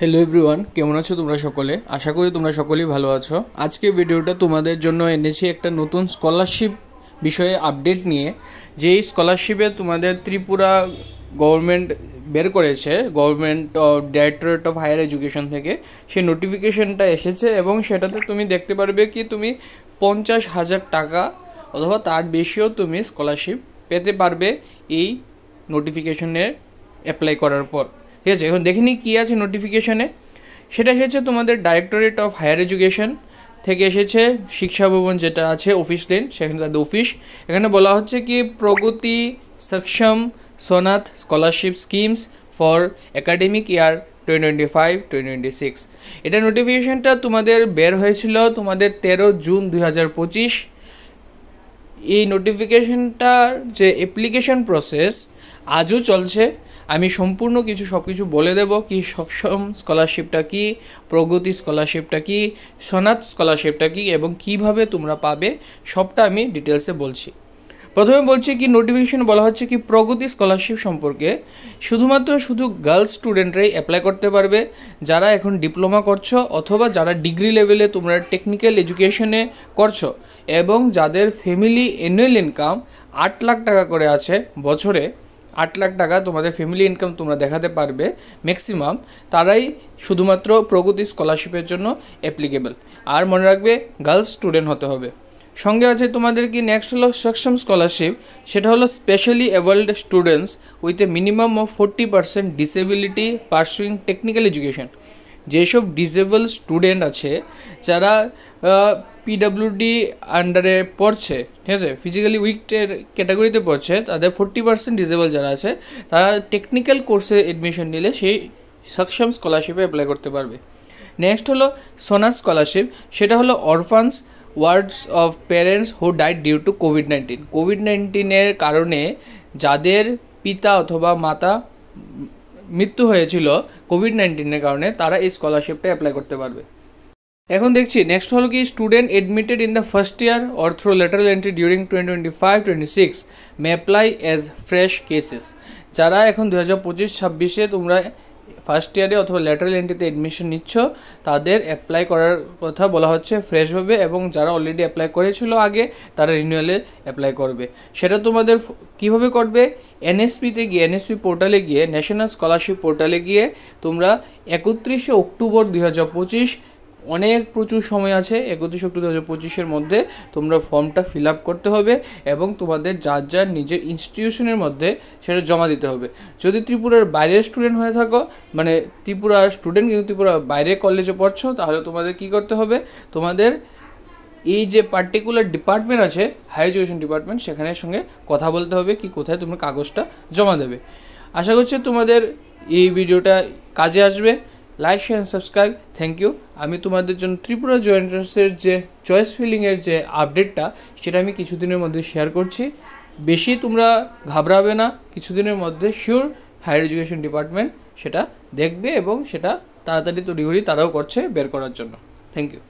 Hello everyone, কেমন আছো তোমরা সকলে? আশা করি তোমরা সকলেই ভালো আছো। আজকে ভিডিওটা তোমাদের জন্য এনেছি একটা নতুন স্কলারশিপ বিষয়ে আপডেট নিয়ে। যেই স্কলারশিপে তোমাদের ত্রিপুরা গভর্নমেন্ট বের করেছে, government directorate of higher education থেকে সেই নোটিফিকেশনটা এসেছে এবং সেটাতে তুমি দেখতে পারবে কি তুমি 50,000 টাকা অথবা তার বেশিও তুমি স্কলারশিপ পেতে পারবে এই নোটিফিকেশনে অ্যাপ্লাই করার পর। ঠিক আছে, এখন দেখিনি কী আছে নোটিফিকেশনে। সেটা এসেছে তোমাদের ডাইরেক্টরেট অফ হায়ার এডুকেশন থেকে এসেছে, শিক্ষা ভবন যেটা আছে অফিস লেন, সেখানে তাদের অফিস। এখানে বলা হচ্ছে কি Pragati Saksham Swanath scholarship schemes for academic year 2025-2026। এটা নোটিফিকেশনটা তোমাদের বের হয়েছিল তোমাদের 13 জুন 2025। এই নোটিফিকেশনটার যে অ্যাপ্লিকেশন প্রসেস আজও চলছে। আমি সম্পূর্ণ সব কিছু বলে দেব, কি সক্ষম স্কলারশিপটা কি, প্রগতি স্কলারশিপটা কি, সোনাথ স্কলারশিপটা কি এবং কিভাবে তোমরা পাবে সবটা আমি ডিটেলসে বলছি। প্রথমে বলছি কি নোটিফিকেশন বলা হচ্ছে কি প্রগতি স্কলারশিপ সম্পর্কে শুধু গার্লস স্টুডেন্টরাই অ্যাপ্লাই করতে পারবে, যারা এখন ডিপ্লোমা করছো অথবা যারা ডিগ্রি লেভেলে তোমরা টেকনিক্যাল এডুকেশনে করছো এবং যাদের ফ্যামিলি অ্যানুয়াল ইনকাম 8 লাখ টাকা করে আছে বছরে। 8 লাখ টাকা তোমাদের ফ্যামিলি ইনকাম তোমরা দেখাতে পারবে ম্যাক্সিমাম, তারাই শুধুমাত্র প্রগতি স্কলারশিপের জন্য অ্যাপ্লিকেবল। আর মনে রাখবে গার্লস স্টুডেন্ট হতে হবে। সঙ্গে আছে তোমাদের কি নেক্সট হলো সক্ষম স্কলারশিপ। সেটা হলো specially abled students with a minimum of 40% disability pursuing technical education. যেসব ডিসেবল স্টুডেন্ট আছে যারা পিডাব্লিউডি আন্ডারে পড়ছে, ঠিক আছে, ফিজিক্যালি উইকের ক্যাটাগরিতে পড়ছে, তাদের 40% ডিসেবল যারা আছে তারা টেকনিক্যাল কোর্সে অ্যাডমিশন নিলে সেই সক্ষম স্কলারশিপে অ্যাপ্লাই করতে পারবে। নেক্সট হলো সোনাথ স্কলারশিপ। সেটা হলো অরফানস words of parents who died due to COVID-19. COVID-19 কারণে যাদের পিতা অথবা মাতা মৃত্যু হয়েছিল কোভিড-19 কারণে, তারা এই স্কলারশিপটা অ্যাপ্লাই করতে পারবে। এখন দেখছি নেক্সট হলো কি student admitted in the first year or through lateral entry during 2025-26 may apply as fresh cases. যারা এখন 2025-26 তোমরা ফার্স্ট ইয়ারে অথবা ল্যাটারাল এন্ট্রিতে অ্যাডমিশন নিচ্ছ, তাদের অ্যাপ্লাই করার কথা বলা হচ্ছে ফ্রেশভাবে, এবং যারা অলরেডি অ্যাপ্লাই করেছিল আগে তারা রিনিউয়ালে অ্যাপ্লাই করবে। সেটা তোমাদের কিভাবে করবে? এনএসপিতে গিয়ে, এনএসপি পোর্টালে গিয়ে, ন্যাশনাল স্কলারশিপ পোর্টালে গিয়ে তোমরা 31 অক্টোবর 2025, প্রচুর সময় আছে, 31 অক্টোবর 2025 মধ্যে তোমরা ফর্মটা ফিল আপ করতে হবে এবং তোমাদের যার নিজের ইনস্টিটিউশনের মধ্যে সেটা জমা দিতে হবে। যদি ত্রিপুরার বাইরের স্টুডেন্ট হয়ে থাকো, মানে ত্রিপুরার স্টুডেন্ট কিন্তু ত্রিপুরার বাইরে কলেজে পড়ছো, তাহলে তোমাদের কি করতে হবে? তোমাদের এই যে পার্টিকুলার ডিপার্টমেন্ট আছে হায়ার এডুকেশন ডিপার্টমেন্ট, সেখানের সঙ্গে কথা বলতে হবে কি কোথায় তোমরা কাগজটা জমা দেবে। আশা করছি তোমাদের এই ভিডিওটা কাজে আসবে। Like, share and subscribe. Thank you. আমি তোমাদের জন্য ত্রিপুরা জয়েন্টার্সের যে চয়েস ফিলিংয়ের যে আপডেটটা, সেটা আমি কিছুদিনের মধ্যে শেয়ার করছি। বেশি তোমরা ঘাবড়াবে না, কিছুদিনের মধ্যে শিওর হায়ার এডুকেশন ডিপার্টমেন্ট সেটা দেখবে এবং সেটা তাড়াতাড়ি তড়িঘড়ি তারাও করছে বের করার জন্য। Thank you.